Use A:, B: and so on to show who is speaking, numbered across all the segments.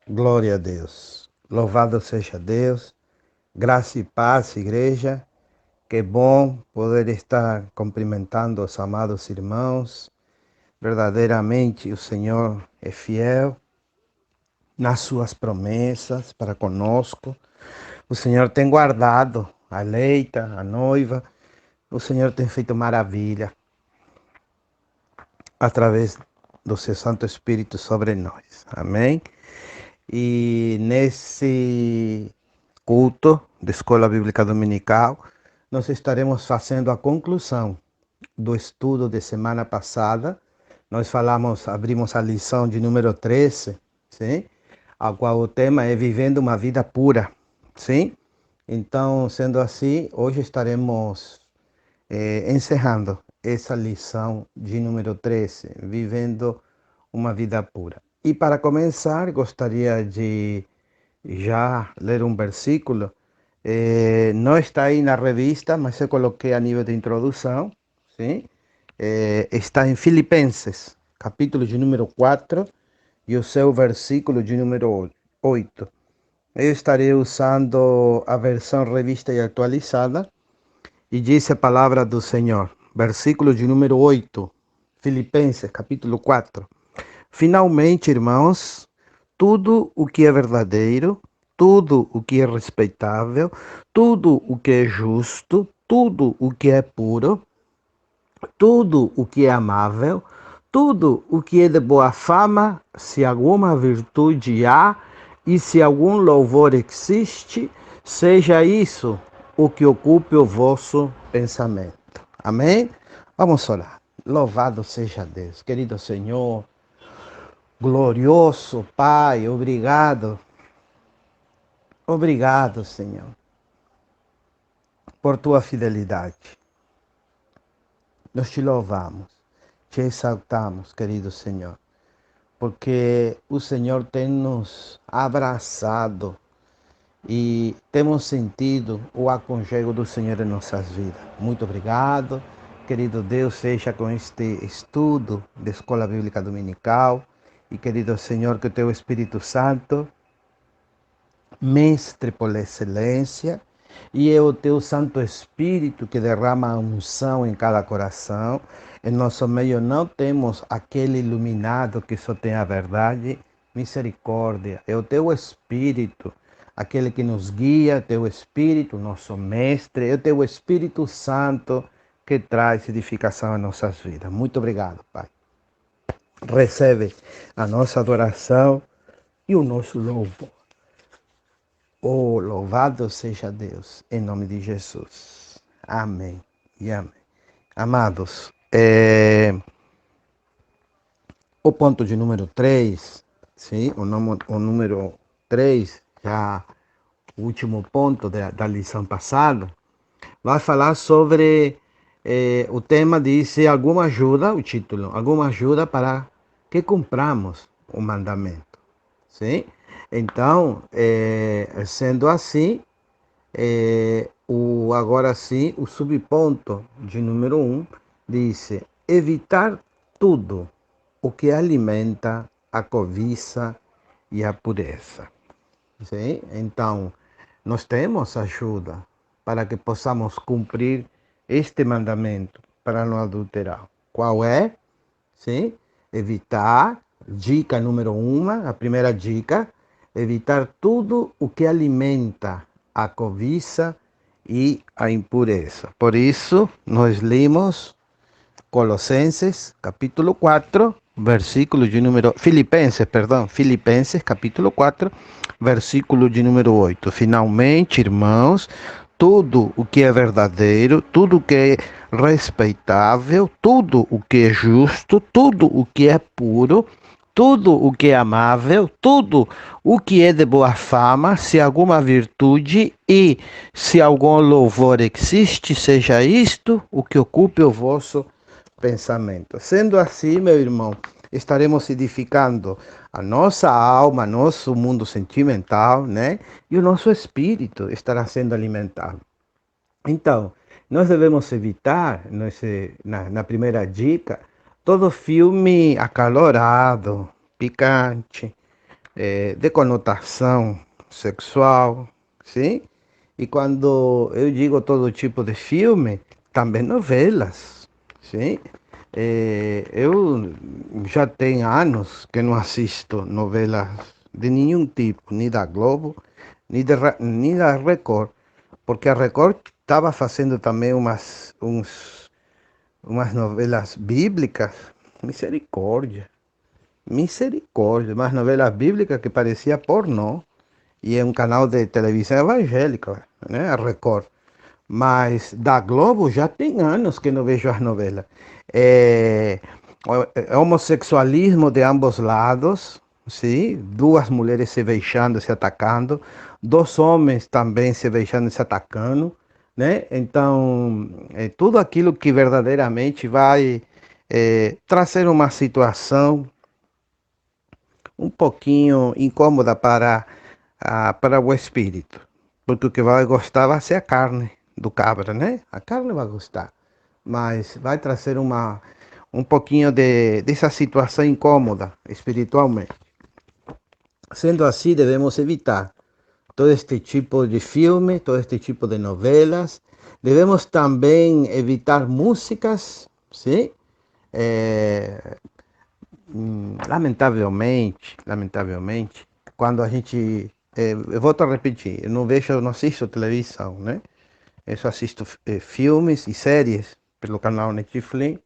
A: Glória a Deus. Louvado seja Deus. Graça e paz, igreja. Que bom poder estar cumprimentando os amados irmãos. Verdadeiramente o Senhor é fiel nas suas promessas para conosco. O Senhor tem guardado a eleita, a noiva. O Senhor tem feito maravilha através do seu Santo Espírito sobre nós. Amém? E nesse culto da Escola Bíblica Dominical, nós estaremos fazendo a conclusão do estudo de semana passada. Nós abrimos a lição de número 13, sim? A qual o tema é Vivendo uma Vida Pura, sim? Então, sendo assim, hoje estaremos encerrando essa lição de número 13, Vivendo uma Vida Pura. E para começar, gostaria de já ler um versículo. Não está aí na revista, mas eu coloquei a nível de introdução. Sim? Está em Filipenses, capítulo de número 4, e o seu versículo de número 8. Eu estarei usando a versão revista e atualizada, e diz a palavra do Senhor, versículo de número 8, Filipenses, capítulo 4. Finalmente, irmãos, tudo o que é verdadeiro, tudo o que é respeitável, tudo o que é justo, tudo o que é puro, tudo o que é amável, tudo o que é de boa fama, se alguma virtude há e se algum louvor existe, seja isso o que ocupe o vosso pensamento. Amém? Vamos orar. Louvado seja Deus, querido Senhor. Glorioso Pai, obrigado. Obrigado, Senhor, por tua fidelidade. Nós te louvamos, te exaltamos, querido Senhor, porque o Senhor tem nos abraçado e temos sentido o aconchego do Senhor em nossas vidas. Muito obrigado, querido Deus, seja com este estudo da Escola Bíblica Dominical e, querido Senhor, que o teu Espírito Santo, Mestre por excelência, e é o teu Santo Espírito que derrama a unção em cada coração. Em nosso meio não temos aquele iluminado que só tem a verdade, misericórdia. É o teu Espírito, aquele que nos guia, teu Espírito, nosso Mestre, é o teu Espírito Santo que traz edificação em nossas vidas. Muito obrigado, Pai. Recebe a nossa adoração e o nosso louvor. Oh, louvado seja Deus, em nome de Jesus. Amém e amém. Amados, o ponto de número 3, sim, o número 3, já o último ponto da lição passada, vai falar sobre o tema diz alguma ajuda, o título, alguma ajuda para que cumpramos o mandamento, sim? Então, sendo assim, agora sim, o subponto de número 1 diz evitar tudo o que alimenta a cobiça e a pureza. Sim? Então, nós temos ajuda para que possamos cumprir este mandamento para não adulterar. Qual é? Sim? Evitar, dica número 1, a primeira dica, evitar tudo o que alimenta a cobiça e a impureza. Por isso, nós lemos Colossenses, capítulo 4, versículo de número... Filipenses, capítulo 4, versículo de número 8. Finalmente, irmãos, tudo o que é verdadeiro, tudo o que é respeitável, tudo o que é justo, tudo o que é puro, tudo o que é amável, tudo o que é de boa fama, se alguma virtude e se algum louvor existe, seja isto o que ocupe o vosso pensamento. Sendo assim, meu irmão, estaremos edificando a nossa alma, nosso mundo sentimental, né? E o nosso espírito estará sendo alimentado. Então, nós devemos evitar, na primeira dica, todo filme acalorado, picante, de conotação sexual, sim? E quando eu digo todo tipo de filme, também novelas, sim? Eu já tenho anos que não assisto novelas de nenhum tipo, nem da Globo, nem da Record, porque a Record estava fazendo também umas novelas bíblicas, misericórdia. Misericórdia, umas novelas bíblicas que parecia pornô. E é um canal de televisão evangélica, né? A Record. Mas da Globo já tem anos que não vejo as novelas. É, homossexualismo de ambos lados, sim? Duas mulheres se beijando, se atacando, dois homens também se beijando, se atacando, né? Então, tudo aquilo que verdadeiramente vai trazer uma situação um pouquinho incômoda para o espírito, porque o que vai gostar vai ser a carne do cabra, né? A carne vai gostar, mas vai trazer um pouquinho dessa situação incômoda espiritualmente. Sendo assim, devemos evitar todo este tipo de filme, todo este tipo de novelas. Devemos também evitar músicas, sim? É, lamentavelmente, quando a gente. Eu volto a repetir, eu não vejo, eu não assisto televisão, né? Eu só assisto filmes e séries pelo canal Netflix.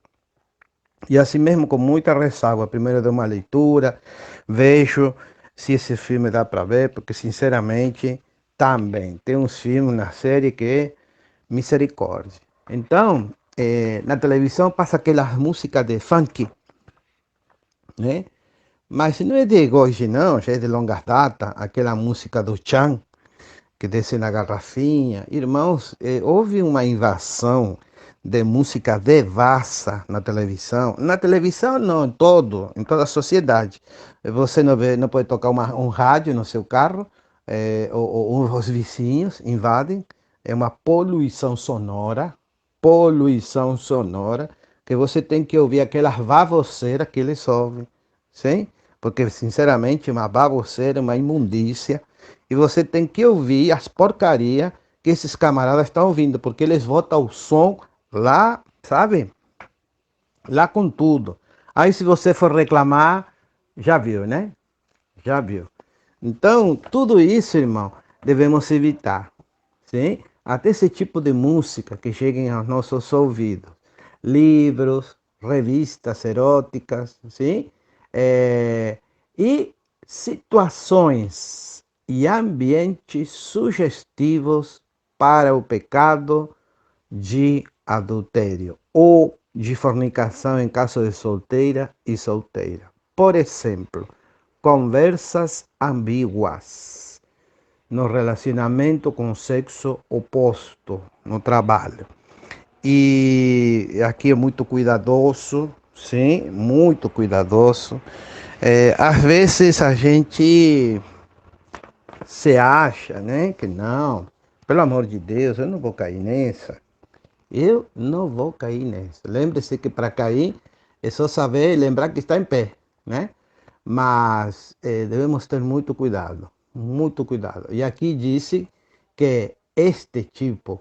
A: E assim mesmo, com muita ressalva, primeiro dou uma leitura, vejo se esse filme dá para ver, porque sinceramente também tem uns filmes na série que é misericórdia. Então, na televisão passa aquelas músicas de funk, né? Mas não é de hoje, não, já é de longa data, aquela música do Chan, que desce na garrafinha. Irmãos, houve uma invasão de música devassa na televisão. Na televisão, não, em toda a sociedade. Você não, vê, não pode tocar um rádio no seu carro, ou os vizinhos invadem. É uma poluição sonora, que você tem que ouvir aquelas baboseiras que eles ouvem, sim? Porque, sinceramente, uma baboseira, uma imundícia, e você tem que ouvir as porcarias que esses camaradas estão ouvindo, porque eles botam o som lá, sabe? Lá com tudo. Aí se você for reclamar, já viu, né? Já viu. Então, tudo isso, irmão, devemos evitar, sim? Até esse tipo de música que cheguem aos nossos ouvidos. Livros, revistas eróticas, sim? E situações e ambientes sugestivos para o pecado de adultério ou de fornicação em caso de solteira e solteira. Por exemplo, conversas ambíguas no relacionamento com o sexo oposto no trabalho. E aqui é muito cuidadoso, sim, muito cuidadoso. Às vezes a gente se acha, né, que não, pelo amor de Deus, eu não vou cair nessa. Eu não vou cair nessa. Lembre-se que para cair é só saber e lembrar que está em pé, né? Mas devemos ter muito cuidado, muito cuidado. E aqui disse que este tipo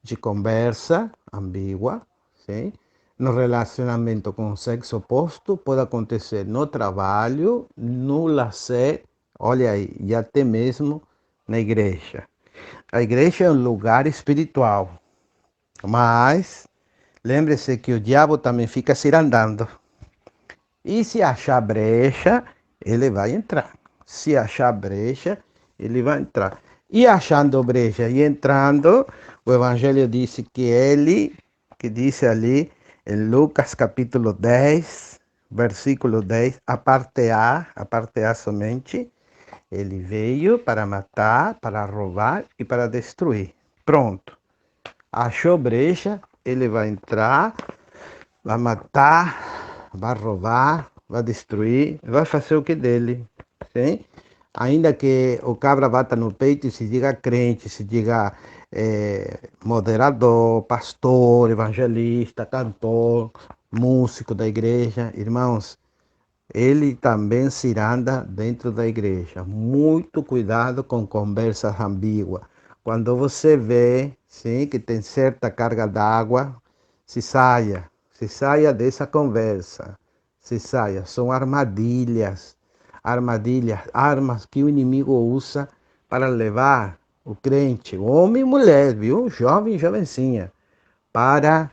A: de conversa ambígua, sim, no relacionamento com o sexo oposto pode acontecer no trabalho, no lazer, olha aí, e até mesmo na igreja. A igreja é um lugar espiritual, mas lembre-se que o diabo também fica se andando. E se achar brecha, ele vai entrar. Se achar brecha, ele vai entrar. E achando brecha e entrando, o Evangelho disse que ele, que disse ali em Lucas capítulo 10, versículo 10, a parte A somente, ele veio para matar, para roubar e para destruir. Pronto. Achou brecha, ele vai entrar, vai matar, vai roubar, vai destruir, vai fazer o que dele, sim? Ainda que o cabra bata no peito e se diga crente, se diga moderador, pastor, evangelista, cantor, músico da igreja, irmãos, ele também ciranda dentro da igreja. Muito cuidado com conversas ambíguas. Quando você vê, sim, que tem certa carga d'água, se saia dessa conversa, se saia. São armadilhas, armadilhas, armas que o inimigo usa para levar o crente, homem e mulher, viu? Jovem e jovencinha, para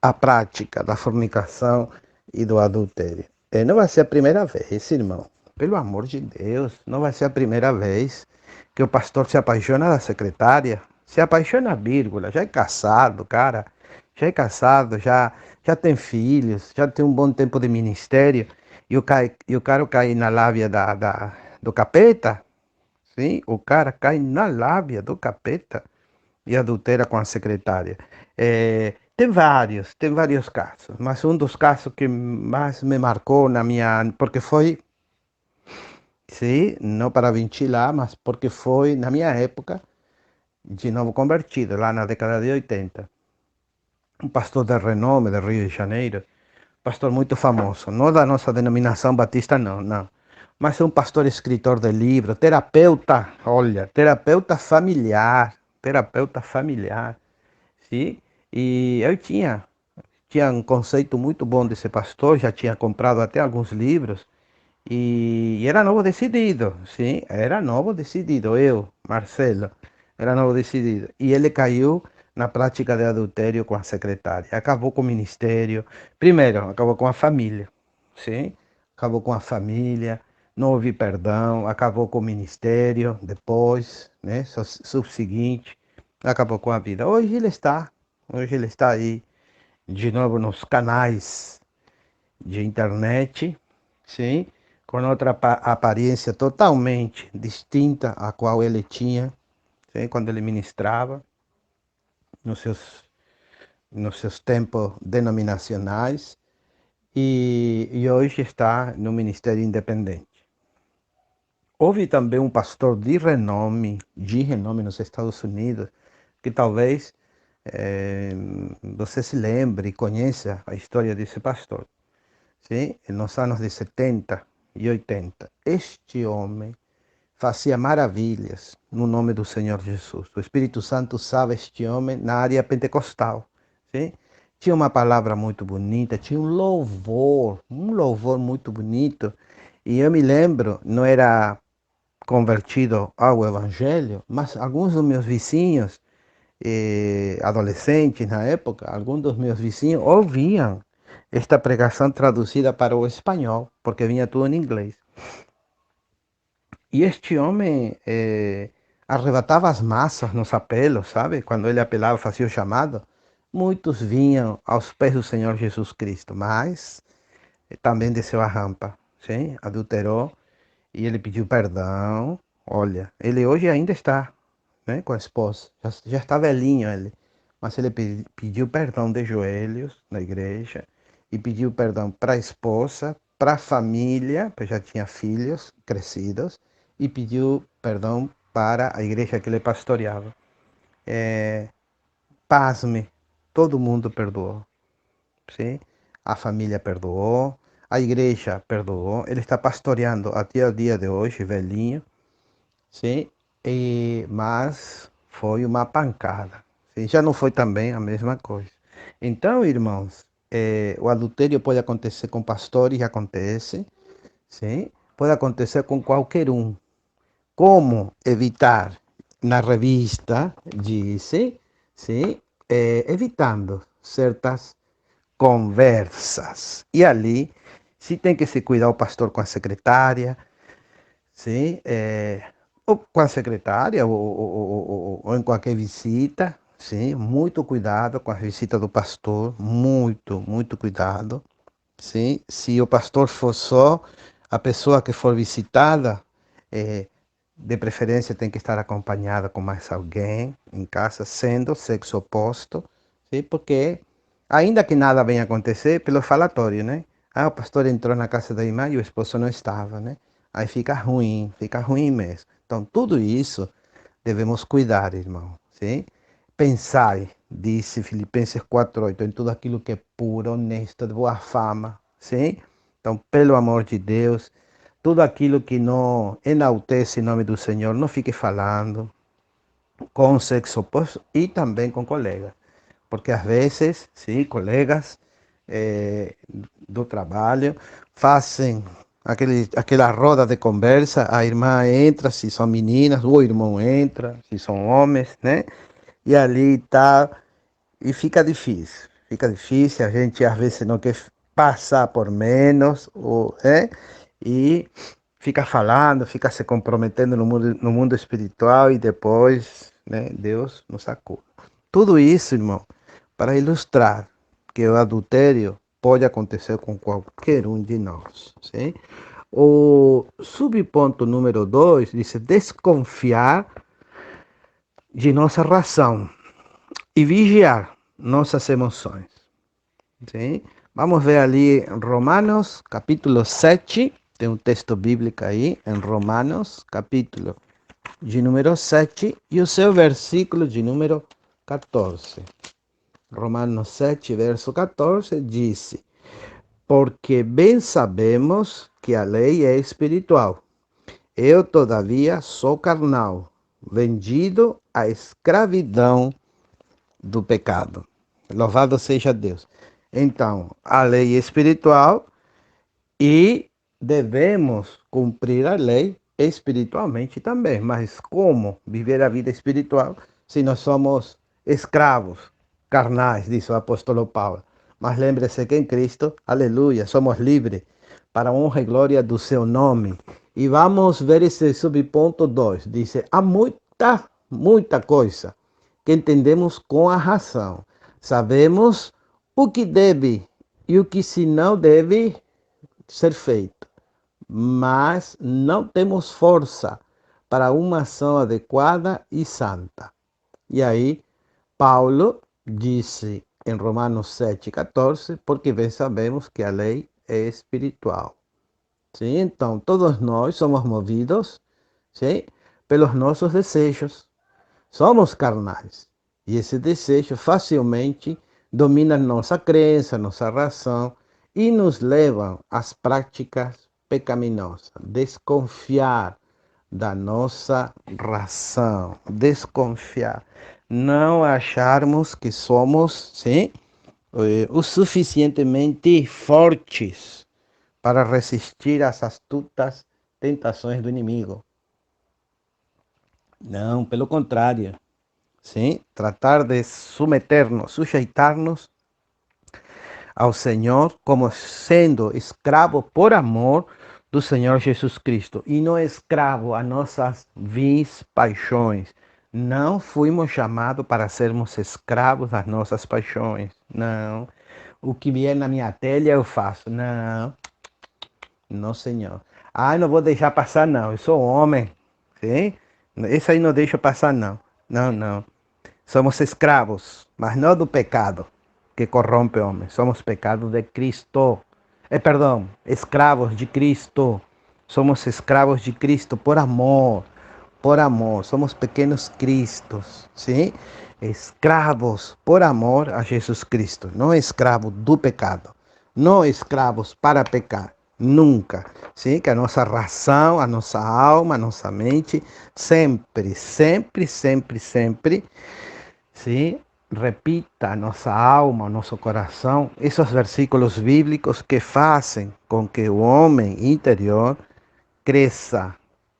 A: a prática da fornicação e do adultério. Não vai ser a primeira vez, irmão. Pelo amor de Deus, não vai ser a primeira vez que o pastor se apaixona da secretária. Se apaixona, vírgula. Já é casado, cara. Já é casado, já tem filhos, já tem um bom tempo de ministério. E o cara cai na lábia do capeta. Sim, o cara cai na lábia do capeta e adultera com a secretária. Tem vários casos, mas um dos casos que mais me marcou na minha, porque foi, sim, não para ventilar, mas porque foi na minha época, de novo convertido, lá na década de 80, um pastor de renome de Rio de Janeiro, pastor muito famoso, não da nossa denominação batista, não, não. Mas é um pastor escritor de livro, terapeuta, olha, terapeuta familiar, sim? E eu tinha um conceito muito bom desse pastor, já tinha comprado até alguns livros, e era novo decidido, sim, era novo decidido, eu, Marcelo, era novo decidido. E ele caiu na prática de adultério com a secretária, acabou com o ministério, primeiro, acabou com a família, sim, acabou com a família, não houve perdão, acabou com o ministério, depois, né, subseguinte, acabou com a vida. Hoje ele está aí de novo nos canais de internet, sim, com outra aparência totalmente distinta à qual ele tinha, sim, quando ele ministrava nos seus, nos seus tempos denominacionais e hoje está no ministério independente. Houve também um pastor de renome nos Estados Unidos, que talvez você se lembre e conheça a história desse pastor. Sim, nos anos de 70 e 80. Este homem fazia maravilhas no nome do Senhor Jesus. O Espírito Santo usava este homem na área pentecostal. Sim? Tinha uma palavra muito bonita, tinha um louvor muito bonito. E eu me lembro, não era convertido ao Evangelho, mas alguns dos meus vizinhos, adolescentes na época, alguns dos meus vizinhos ouviam esta pregação traduzida para o espanhol, porque vinha tudo em inglês. E este homem arrebatava as massas nos apelos, sabe? Quando ele apelava, fazia o chamado, muitos vinham aos pés do Senhor Jesus Cristo, mas também desceu a rampa, sim? Adulterou e ele pediu perdão. Olha, ele hoje ainda está, né, com a esposa, já está velhinho ele, mas ele pediu perdão de joelhos na igreja e pediu perdão para a esposa, para a família, porque já tinha filhos crescidos, e pediu perdão para a igreja que ele pastoreava. Pasme, todo mundo perdoou, sim? A família perdoou, a igreja perdoou, ele está pastoreando até o dia de hoje, velhinho, sim, mas foi uma pancada. Sim, já não foi também a mesma coisa. Então, irmãos, o adultério pode acontecer com pastores, acontece, sim, pode acontecer com qualquer um. Como evitar? Na revista disse, sim, evitando certas conversas. E ali, se tem que se cuidar o pastor com a secretária, sim, ou com a secretária, ou em qualquer visita, sim, muito cuidado com a visita do pastor, muito cuidado, sim. Se o pastor for só, a pessoa que for visitada, eh, de preferência tem que estar acompanhada com mais alguém em casa, sendo sexo oposto, sim, porque ainda que nada venha acontecer, pelo falatório, né? Ah, o pastor entrou na casa da irmã e o esposo não estava, né? Aí fica ruim mesmo. Então, tudo isso devemos cuidar, irmão, sim? Pensai, disse Filipenses 4:8, em tudo aquilo que é puro, honesto, de boa fama, sim? Então, pelo amor de Deus, tudo aquilo que não enaltece o nome do Senhor, não fique falando com o sexo oposto e também com colegas. Porque às vezes, sim, colegas do trabalho fazem aquela roda de conversa, a irmã entra, se são meninas, o irmão entra, se são homens, né? E ali tá, e fica difícil, a gente às vezes não quer passar por menos, e fica falando, fica se comprometendo no mundo espiritual e depois, né, Deus nos acuda. Tudo isso, irmão, para ilustrar que o adultério pode acontecer com qualquer um de nós. Sim? O subponto número 2 diz desconfiar de nossa razão e vigiar nossas emoções. Sim? Vamos ver ali em Romanos, capítulo 7, tem um texto bíblico aí, em Romanos, capítulo de número 7, e o seu versículo de número 14. Romanos 7, verso 14, diz: porque bem sabemos que a lei é espiritual. Eu, todavia, sou carnal, vendido à escravidão do pecado. Louvado seja Deus. Então, a lei é espiritual e devemos cumprir a lei espiritualmente também. Mas como viver a vida espiritual se nós somos escravos carnais, diz o apóstolo Paulo? Mas lembre-se que em Cristo, aleluia, somos livres para a honra e glória do seu nome. E vamos ver esse subponto 2. Diz, há muita coisa que entendemos com a razão. Sabemos o que deve e o que se não deve ser feito, mas não temos força para uma ação adequada e santa. E aí, Paulo disse em Romanos 7,14, porque bem sabemos que a lei é espiritual. Sim? Então, todos nós somos movidos, sim, pelos nossos desejos. Somos carnais. E esse desejo facilmente domina nossa crença, nossa razão e nos leva às práticas pecaminosas. Desconfiar da nossa razão. Desconfiar. Não acharmos que somos, sim, o suficientemente fortes para resistir às astutas tentações do inimigo. Não, pelo contrário. Sim, tratar de sujeitar-nos ao Senhor como sendo escravo por amor do Senhor Jesus Cristo e não escravo a nossas vis paixões. Não fomos chamados para sermos escravos das nossas paixões. Não. O que vier na minha telha eu faço. Não. Não, Senhor. Ah, não vou deixar passar, não. Eu sou homem. Sim? Esse aí não deixa passar, não. Não, não. Somos escravos, mas não do pecado que corrompe o homem. Somos pecados de Cristo. Perdão, escravos de Cristo. Somos escravos de Cristo por amor. Por amor. Somos pequenos cristos. Sim? Escravos por amor a Jesus Cristo. Não escravos do pecado. Não escravos para pecar. Nunca. Sim? Que a nossa razão, a nossa alma, a nossa mente, sempre, sempre, sempre, sempre. Sim, repita a nossa alma, o nosso coração, esses versículos bíblicos que fazem com que o homem interior cresça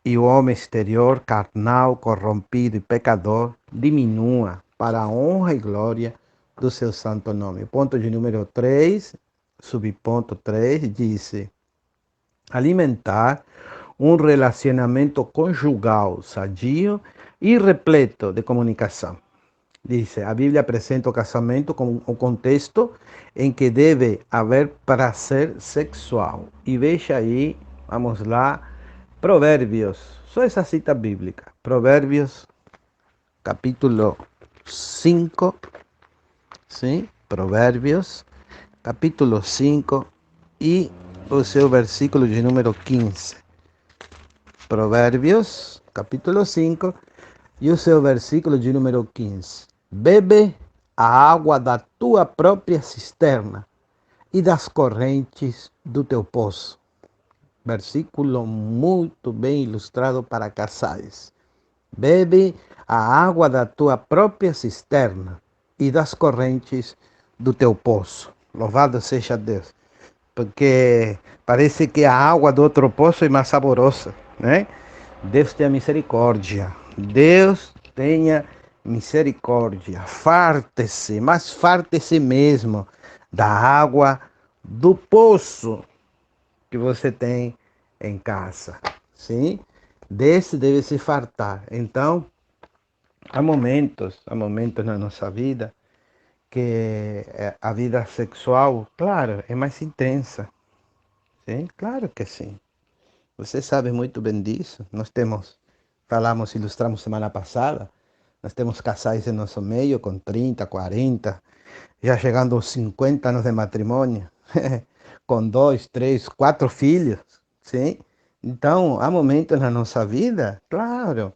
A: e o homem exterior, carnal, corrompido e pecador, diminua para a honra e glória do seu santo nome. Ponto de número 3, subponto 3, diz: alimentar um relacionamento conjugal sadio e repleto de comunicação. Diz, a Bíblia apresenta o casamento como um contexto em que deve haver prazer sexual. E veja aí, vamos lá, Provérbios, só essa cita bíblica. Provérbios, capítulo 5, sim? Provérbios, capítulo 5 e o seu versículo de número 15. Provérbios, capítulo 5 e o seu versículo de número 15. Bebe a água da tua própria cisterna e das correntes do teu poço. Versículo muito bem ilustrado para casais. Bebe a água da tua própria cisterna e das correntes do teu poço. Louvado seja Deus. Porque parece que a água do outro poço é mais saborosa, né? Deus tenha misericórdia. Deus tenha misericórdia. Farte-se, mas farte-se mesmo da água do poço que você tem em casa. Sim? Desse deve se fartar. Então, há momentos na nossa vida que a vida sexual, claro, é mais intensa. Sim, claro que sim. Você sabe muito bem disso. Nós temos, falamos, ilustramos semana passada, nós temos casais em nosso meio com 30, 40, já chegando aos 50 anos de matrimônio, com 2, 3, 4 filhos, sim? Então, há momentos na nossa vida, claro,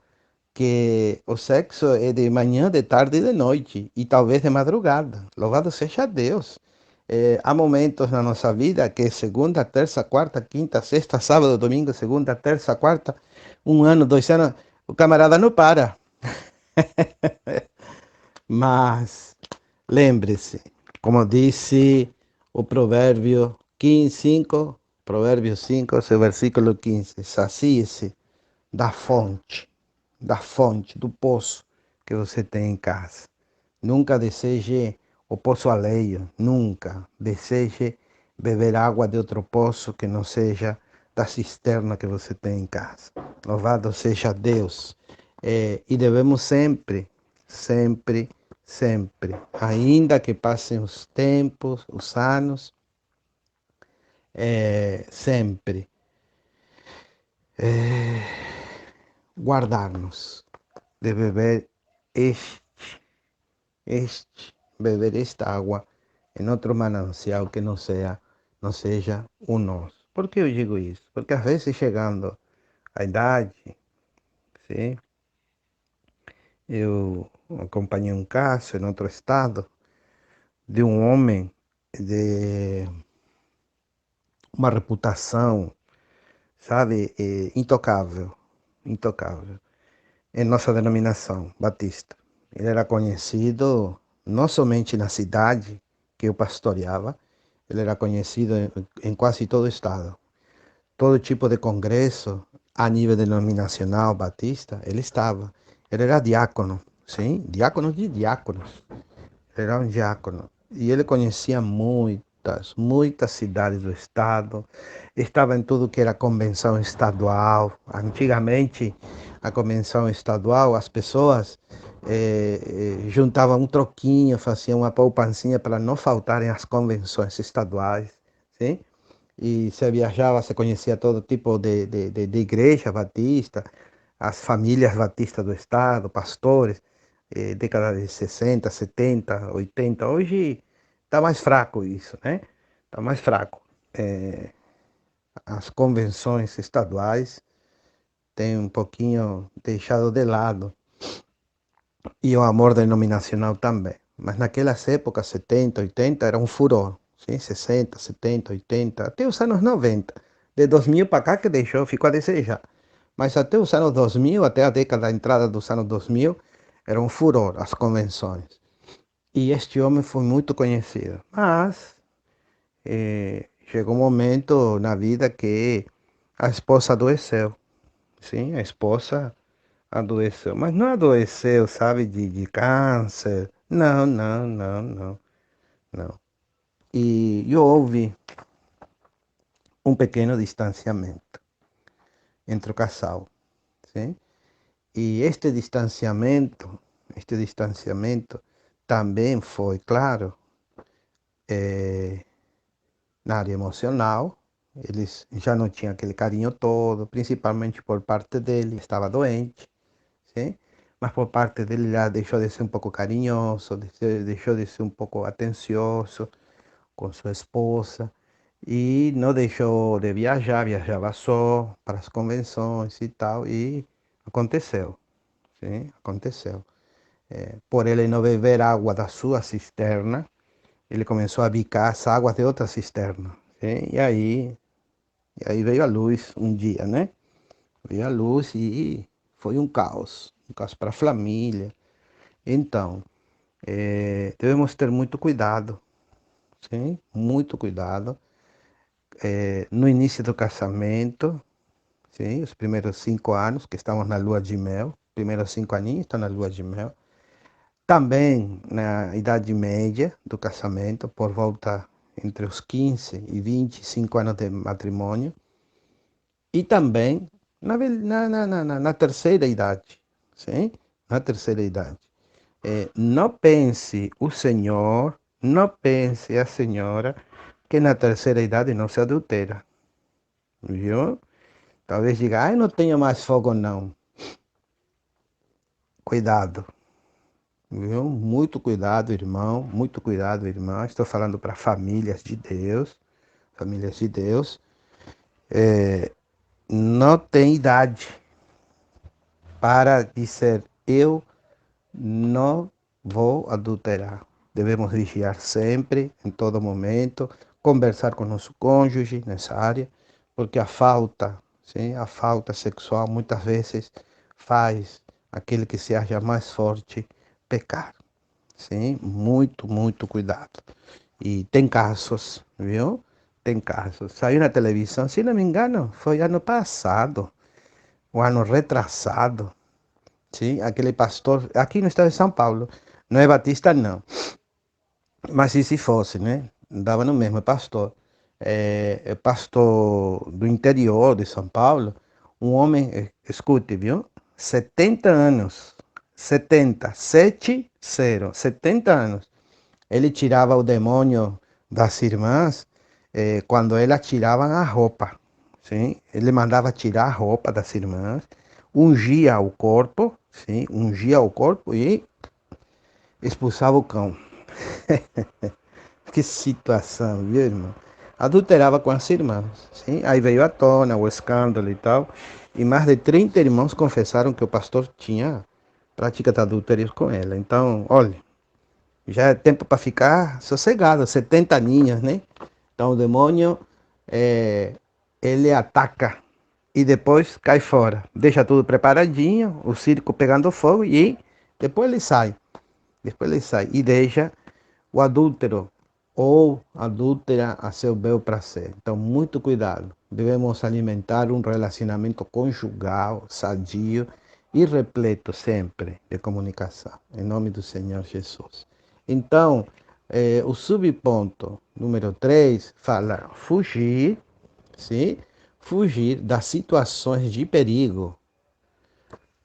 A: que o sexo é de manhã, de tarde e de noite, e talvez de madrugada. Louvado seja Deus. Há momentos na nossa vida que é segunda, terça, quarta, quinta, sexta, sábado, domingo, segunda, terça, quarta, um ano, 2 anos, o camarada não para. Mas lembre-se, como disse o provérbio 15, 5, provérbio 5, seu versículo 15, sacie-se da fonte, do poço que você tem em casa. Nunca deseje o poço alheio, nunca deseje beber água de outro poço que não seja da cisterna que você tem em casa. Louvado seja Deus. E devemos sempre, sempre, sempre, ainda que passem os tempos, os anos, sempre guardar-nos de beber este beber esta água em outro manancial que não seja o nosso. Por que eu digo isso? Porque às vezes chegando à idade, sim, eu acompanhei um caso em outro estado de um homem de uma reputação, sabe, intocável, intocável, em nossa denominação batista. Ele era conhecido não somente na cidade que eu pastoreava, ele era conhecido em quase todo o estado. Todo tipo de congresso a nível denominacional batista, ele estava. Ele era diácono, sim, diácono de diáconos. Ele era um diácono. E ele conhecia muitas cidades do estado. Estava em tudo que era convenção estadual. Antigamente, a convenção estadual, as pessoas juntavam um troquinho, faziam uma poupancinha para não faltarem às convenções estaduais, sim? E você viajava, você conhecia todo tipo de igreja batista, as famílias batistas do estado, pastores, década de 60, 70, 80. Hoje está mais fraco isso, né? Está mais fraco. As convenções estaduais têm um pouquinho deixado de lado, e o amor denominacional também. Mas naquelas épocas, 70, 80, era um furor. Sim? 60, 70, 80, até os anos 90. De 2000 para cá que deixou, ficou a desejar. Mas até os anos 2000, até a década da entrada dos anos 2000, era um furor as convenções. E este homem foi muito conhecido. Mas chegou um momento na vida que a esposa adoeceu. Sim, a esposa adoeceu, mas não adoeceu, sabe, de câncer. Não, não, não, não, não. E houve um pequeno distanciamento entre o casal, sim? E este distanciamento também foi, claro, na área emocional. Eles já não tinham aquele carinho todo, principalmente por parte dele, estava doente, sim? Mas por parte dele já deixou de ser um pouco carinhoso, deixou de ser um pouco atencioso com sua esposa e não deixou de viajar, viajava só para as convenções e tal, e aconteceu, sim, aconteceu. Por ele não beber água da sua cisterna, ele começou a bicar as águas de outra cisterna. Sim? E aí veio a luz um dia, né? Veio a luz e foi um caos para a família. Então, devemos ter muito cuidado, sim? Muito cuidado. No início do casamento, sim? Os primeiros 5 anos que estamos na lua de mel, primeiros 5 aninhos estão na lua de mel. Também na idade média do casamento, por volta entre os 15 e 25 anos de matrimônio. E também na terceira idade, sim? Na terceira idade. Não pense o senhor, não pense a senhora que na terceira idade não se adultera, viu? Talvez diga, ai, não tenho mais fogo, não. Cuidado, viu? Muito cuidado, irmão, muito cuidado, irmã. Estou falando para famílias de Deus, famílias de Deus. Não tem idade para dizer, eu não vou adulterar. Devemos vigiar sempre, em todo momento, conversar com nosso cônjuge nessa área, porque a falta, sim, a falta sexual muitas vezes faz aquele que se acha mais forte pecar. Sim, muito, muito cuidado. E tem casos, viu? Tem casos. Saiu na televisão, se não me engano, foi ano passado, o ano retrasado. Sim, aquele pastor, aqui no estado de São Paulo, não é batista, não. Mas e se fosse, né? Dava no mesmo, é pastor. É pastor do interior de São Paulo, um homem, escute, viu? 70 anos, 70, 7, 0, 70 anos. Ele tirava o demônio das irmãs quando elas tiravam a roupa, sim? Ele mandava tirar a roupa das irmãs, ungia o corpo, sim? Ungia o corpo e expulsava o cão. Que situação, viu, irmão? Adulterava com as irmãs, sim? Aí veio à tona o escândalo e tal, e mais de 30 irmãos confessaram que o pastor tinha prática de adultério com ela. Então, olha, já é tempo para ficar sossegado, 70 aninhos, né? Então o demônio, é, ele ataca e depois cai fora. Deixa tudo preparadinho, o circo pegando fogo e depois ele sai. Depois ele sai e deixa o adúltero ou adúltera a seu bel prazer. Então, muito cuidado. Devemos alimentar um relacionamento conjugal, sadio e repleto sempre de comunicação. Em nome do Senhor Jesus. Então, o subponto número 3 fala fugir, sim? Fugir das situações de perigo.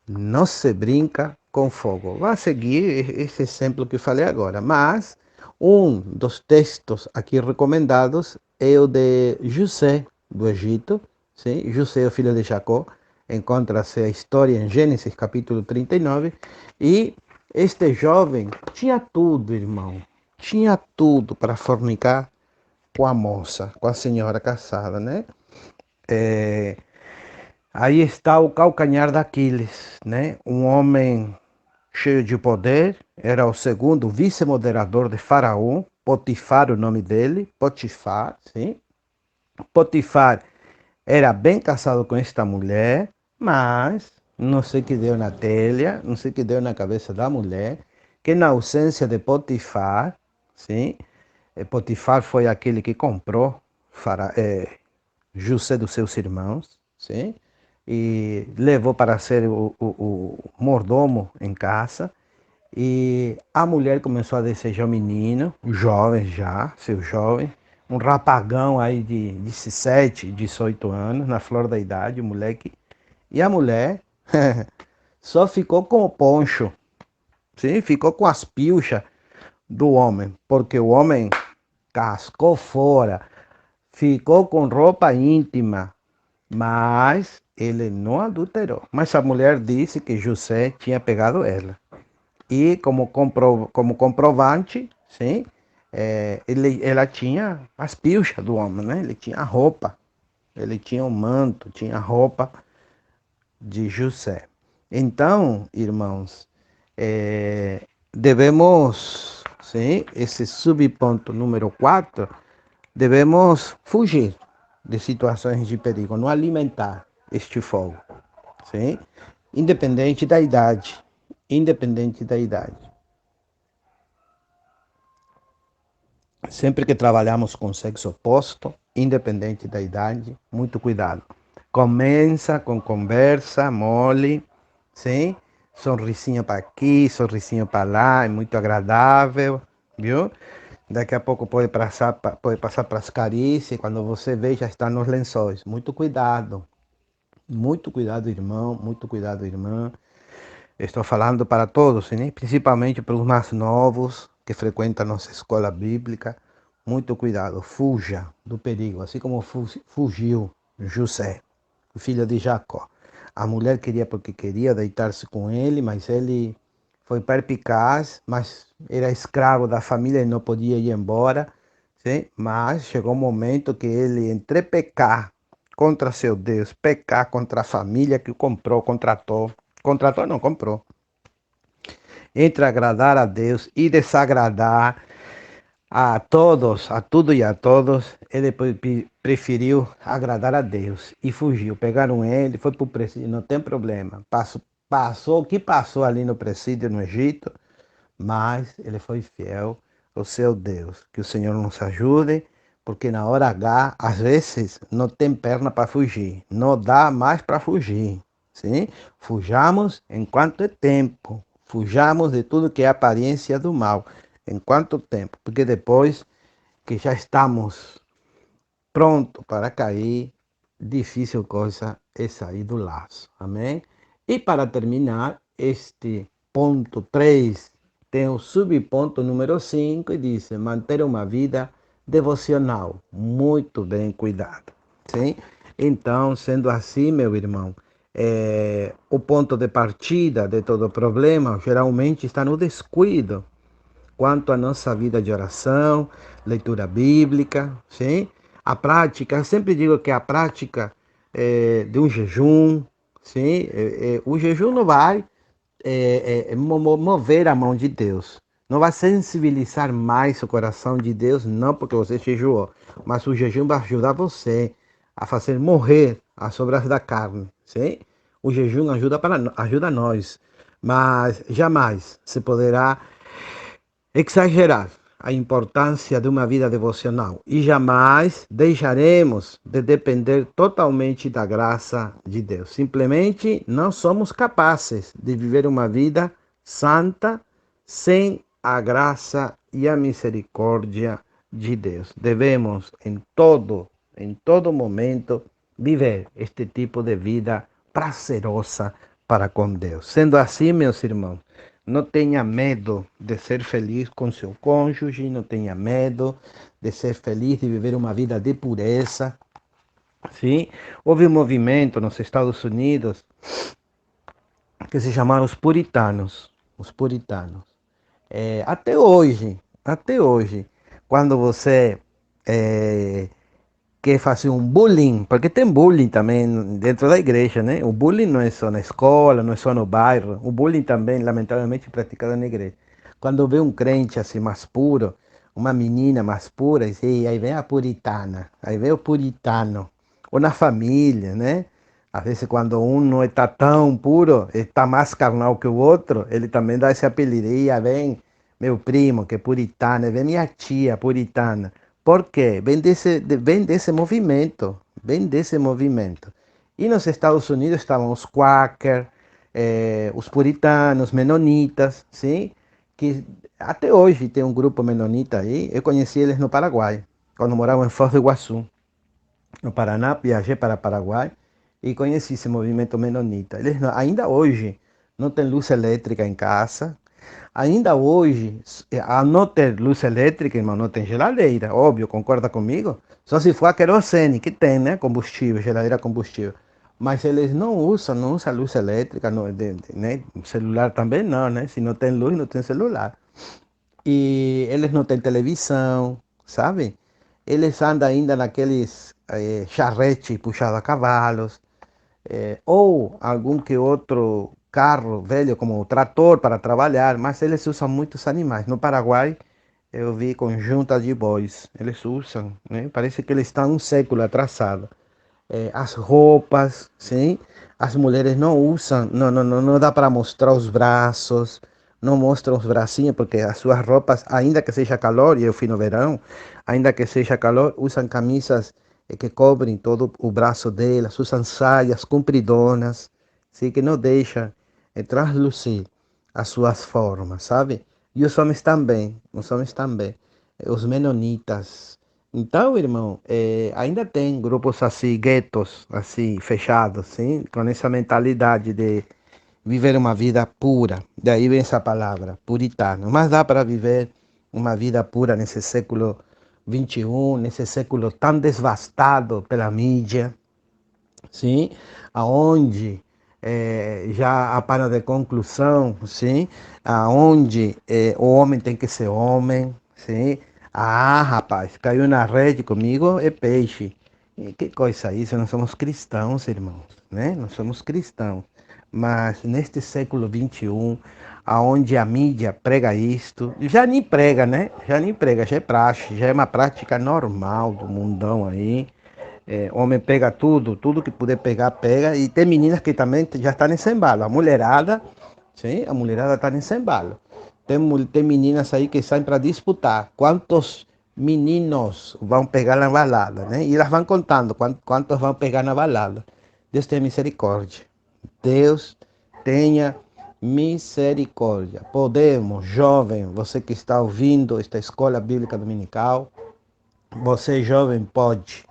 A: Não se brinca com fogo. Vai seguir esse exemplo que falei agora, mas um dos textos aqui recomendados é o de José do Egito, sim? José, o filho de Jacó. Encontra-se a história em Gênesis capítulo 39. E este jovem tinha tudo, irmão. Tinha tudo para fornicar com a moça, com a senhora casada, né? É, Aí está o calcanhar daqueles, né? Um homem cheio de poder, era o segundo vice-moderador de Faraó, Potifar, o nome dele, Potifar, sim. Potifar era bem casado com esta mulher, mas não sei o que deu na telha, não sei o que deu na cabeça da mulher, que na ausência de Potifar, sim, Potifar foi aquele que comprou José dos seus irmãos, sim, e levou para ser o mordomo em casa. E a mulher começou a desejar o menino, um jovem já, seu jovem, um rapagão aí de 17, 18 anos, na flor da idade, o moleque. E a mulher só ficou com o poncho, sim, ficou com as pilchas do homem, porque o homem cascou fora, ficou com roupa íntima, mas ele não adulterou. Mas a mulher disse que José tinha pegado ela. E como comprovante, sim, ela tinha as pilchas do homem, né? Ele tinha a roupa, ele tinha o manto, tinha a roupa de José. Então, irmãos, devemos sim, esse subponto número 4, devemos fugir de situações de perigo, não alimentar este fogo, sim? Independente da idade, independente da idade. Sempre que trabalhamos com sexo oposto, independente da idade, muito cuidado. Começa com conversa mole, sim? Sorrisinho para aqui, sorrisinho para lá, é muito agradável, viu? Daqui a pouco pode passar para as carícias, quando você vê, já está nos lençóis. Muito cuidado, irmão, muito cuidado, irmã. Estou falando para todos, né? Principalmente para os mais novos que frequentam nossa escola bíblica. Muito cuidado, fuja do perigo, assim como fugiu José, o filho de Jacó. A mulher queria porque queria deitar-se com ele, mas ele foi perspicaz, mas era escravo da família e não podia ir embora. Sim? Mas chegou um momento que ele, entre pecar contra seu Deus, pecar contra a família que o comprou, contratou não, comprou, entre agradar a Deus e desagradar a todos, a tudo e a todos, ele preferiu agradar a Deus e fugiu. Pegaram ele, foi para o presídio, não tem problema. Passou o que passou ali no presídio no Egito, mas ele foi fiel ao seu Deus. Que o Senhor nos ajude, porque na hora H, às vezes, não tem perna para fugir, não dá mais para fugir. Sim? Fujamos enquanto é tempo, fujamos de tudo que é aparência do mal. Enquanto tempo, porque depois que já estamos prontos para cair, difícil coisa é sair do laço. Amém? E para terminar, este ponto 3 tem o subponto número 5 e diz: manter uma vida devocional, muito bem cuidado. Sim? Então, sendo assim, meu irmão, o ponto de partida de todo problema geralmente está no descuido quanto à nossa vida de oração, leitura bíblica, sim? A prática, eu sempre digo que a prática de um jejum, sim? O jejum não vai mover a mão de Deus, não vai sensibilizar mais o coração de Deus, não porque você jejuou, mas o jejum vai ajudar você a fazer morrer as obras da carne, sim? O jejum ajuda nós, mas jamais se poderá exagerar a importância de uma vida devocional e jamais deixaremos de depender totalmente da graça de Deus. Simplesmente não somos capazes de viver uma vida santa sem a graça e a misericórdia de Deus. Devemos em todo momento, viver este tipo de vida prazerosa para com Deus. Sendo assim, meus irmãos, não tenha medo de ser feliz com seu cônjuge, não tenha medo de ser feliz, de viver uma vida de pureza. Sim? Houve um movimento nos Estados Unidos que se chamaram os puritanos. Os puritanos. Até hoje, quando você quer fazer um bullying, porque tem bullying também dentro da igreja, né? O bullying não é só na escola, não é só no bairro, o bullying também, lamentavelmente, é praticado na igreja. Quando vê um crente assim mais puro, uma menina mais pura, e aí vem a puritana, aí vem o puritano, ou na família, né? Às vezes quando um não está tão puro, está mais carnal que o outro, ele também dá esse apelido, e aí vem meu primo que é puritano, vem minha tia puritana. Por quê? Vem desse movimento, vem desse movimento. E nos Estados Unidos estavam os Quaker, os puritanos, menonitas, sim? Que até hoje tem um grupo menonita aí. Eu conheci eles no Paraguai, quando moravam em Foz do Iguaçu, no Paraná. Viajei para Paraguai e conheci esse movimento menonita. Eles ainda hoje não têm luz elétrica em casa. Ainda hoje, a não ter luz elétrica, irmão, não tem geladeira, óbvio, concorda comigo? Só se for a querosene, que tem, né? Combustível, geladeira combustível. Mas eles não usam luz elétrica, não, né? Celular também não, né? Se não tem luz, não tem celular. E eles não têm televisão, sabe? Eles andam ainda naqueles charrete puxado a cavalos, ou algum que outro carro velho como o trator para trabalhar, mas eles usam muitos animais. No Paraguai, eu vi conjunta de boys, eles usam, né? Parece que eles estão um século atrasados. As roupas, sim? As mulheres não usam, não dá para mostrar os braços, não mostram os bracinhos, porque as suas roupas, ainda que seja calor, e eu fui no verão, ainda que seja calor, usam camisas que cobrem todo o braço delas, usam saias compridonas, sim? Que não deixam translucir as suas formas, sabe? E os homens também, os menonitas. Então, irmão, ainda tem grupos assim, guetos, assim, fechados, sim, com essa mentalidade de viver uma vida pura. Daí vem essa palavra, puritano. Mas dá para viver uma vida pura nesse século XXI, nesse século tão devastado pela mídia, sim, aonde já a para de conclusão, sim, aonde o homem tem que ser homem, sim. Ah, rapaz, caiu na rede comigo é peixe. E que coisa é isso? Nós somos cristãos, irmãos, né? Nós somos cristãos. Mas neste século XXI, aonde a mídia prega isto, já nem prega, né? Já nem prega, já é praxe, já é uma prática normal do mundão aí. Homem pega tudo, tudo que puder pegar, pega. E tem meninas que também já estão nesse embalo. A mulherada, sim, a mulherada está nesse embalo. Tem meninas aí que saem para disputar quantos meninos vão pegar na balada, né? E elas vão contando quantos vão pegar na balada. Deus tenha misericórdia. Deus tenha misericórdia. Podemos, jovem, você que está ouvindo esta escola bíblica dominical, você jovem pode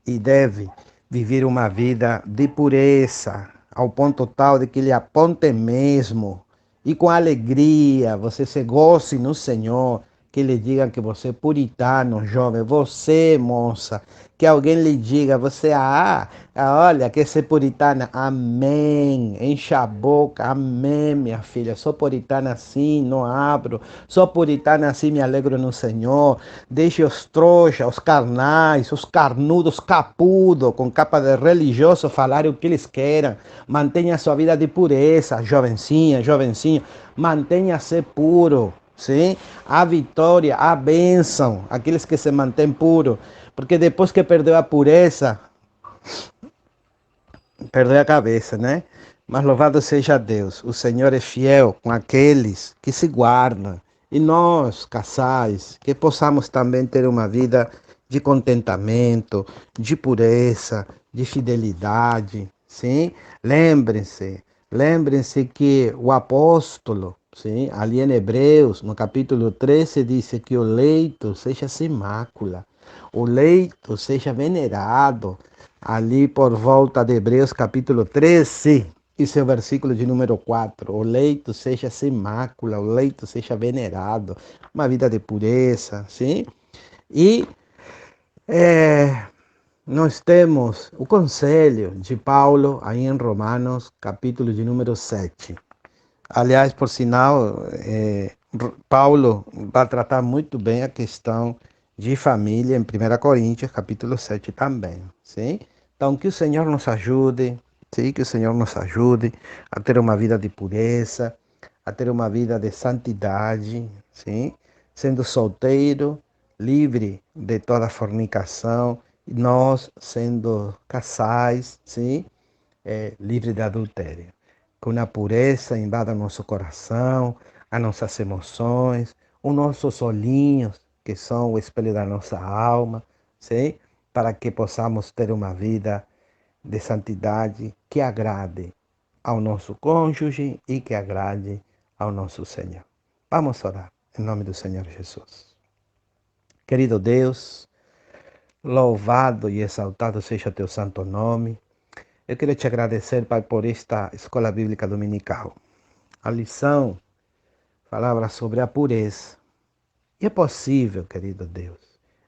A: e deve viver uma vida de pureza, ao ponto tal de que lhe aponte mesmo e com alegria você se goze no Senhor, que lhe digam que você é puritano, jovem, você, moça, que alguém lhe diga, você, olha, quer ser puritana, amém, encha a boca, amém, minha filha, sou puritana assim, não abro, sou puritana assim, me alegro no Senhor, deixe os trouxas, os carnais, os carnudos, capudo, com capa de religioso, falarem o que eles queiram, mantenha sua vida de pureza, jovencinha, jovencinho, mantenha-se puro, sim? A vitória, a bênção, aqueles que se mantêm puros, porque depois que perdeu a pureza, perdeu a cabeça, né? Mas louvado seja Deus, o Senhor é fiel com aqueles que se guardam. E nós, casais, que possamos também ter uma vida de contentamento, de pureza, de fidelidade, sim? Lembrem-se que o apóstolo, sim, ali em Hebreus, no capítulo 13, disse que o leito seja sem mácula, o leito seja venerado, ali por volta de Hebreus capítulo 13, e seu versículo de número 4. O leito seja sem mácula, o leito seja venerado, uma vida de pureza, sim? E é, nós temos o conselho de Paulo aí em Romanos, capítulo de número 7. Aliás, por sinal, Paulo vai tratar muito bem a questão de família em 1 Coríntios, capítulo 7 também, sim? Então, que o Senhor nos ajude, sim? Que o Senhor nos ajude a ter uma vida de pureza, a ter uma vida de santidade, sim? Sendo solteiro, livre de toda fornicação, nós sendo casais, sim? Livre de adultério. Que uma pureza invada nosso coração, as nossas emoções, os nossos olhinhos, que são o espelho da nossa alma, sim? Para que possamos ter uma vida de santidade que agrade ao nosso cônjuge e que agrade ao nosso Senhor. Vamos orar em nome do Senhor Jesus. Querido Deus, louvado e exaltado seja teu santo nome. Eu quero te agradecer, Pai, por esta escola bíblica dominical. A lição falava sobre a pureza. E é possível, querido Deus,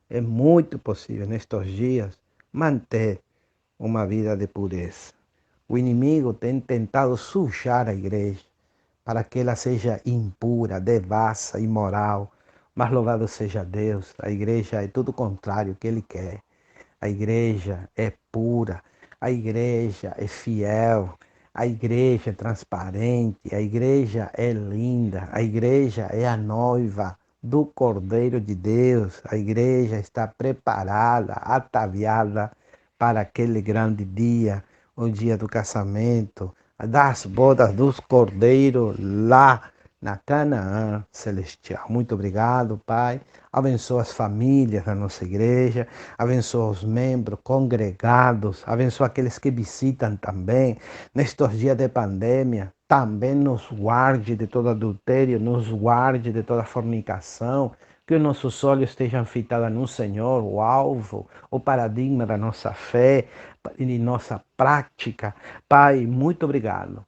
A: é muito possível nestes dias manter uma vida de pureza. O inimigo tem tentado sujar a igreja para que ela seja impura, devassa, imoral. Mas louvado seja Deus, a igreja é tudo o contrário que ele quer. A igreja é pura, a igreja é fiel, a igreja é transparente, a igreja é linda, a igreja é a noiva do Cordeiro de Deus. A igreja está preparada, ataviada para aquele grande dia, o dia do casamento, das bodas dos cordeiros lá na Canaã celestial. Muito obrigado, Pai. Abençoa as famílias da nossa igreja, abençoa os membros congregados, abençoa aqueles que visitam também nestes dias de pandemia. Também nos guarde de todo adultério, nos guarde de toda fornicação, que os nossos olhos estejam fitados no Senhor, o alvo, o paradigma da nossa fé e de nossa prática. Pai, muito obrigado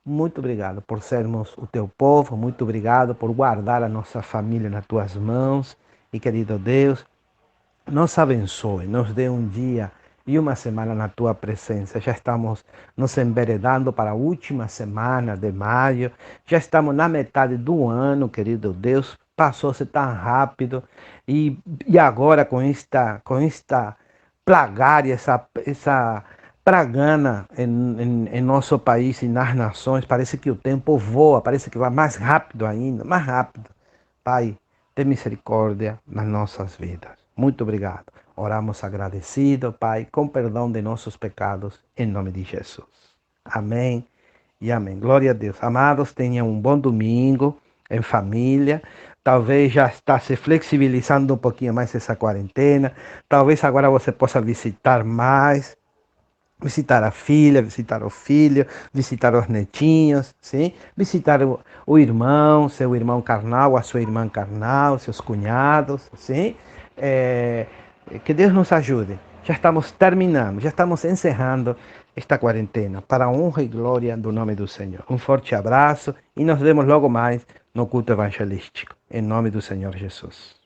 A: por sermos o teu povo, muito obrigado por guardar a nossa família nas tuas mãos. E querido Deus, nos abençoe, nos dê um dia e uma semana na tua presença. Já estamos nos enveredando para a última semana de maio, já estamos na metade do ano, querido Deus. Passou-se tão rápido e agora com esta plagária, essa pragana em nosso país e nas nações, parece que o tempo voa, parece que vai mais rápido ainda, mais rápido. Pai, tem misericórdia nas nossas vidas. Muito obrigado. Oramos agradecido, Pai, com perdão de nossos pecados, em nome de Jesus. Amém e amém. Glória a Deus. Amados, tenham um bom domingo em família. Talvez já está se flexibilizando um pouquinho mais essa quarentena. Talvez agora você possa visitar mais, visitar a filha, visitar o filho, visitar os netinhos, sim? Visitar o irmão, seu irmão carnal, a sua irmã carnal, seus cunhados, sim? É, que Deus nos ajude. Já estamos terminando, já estamos encerrando esta quarentena, para a honra e glória do nome do Senhor. Um forte abraço e nos vemos logo mais no culto evangelístico, em nome do Senhor Jesus.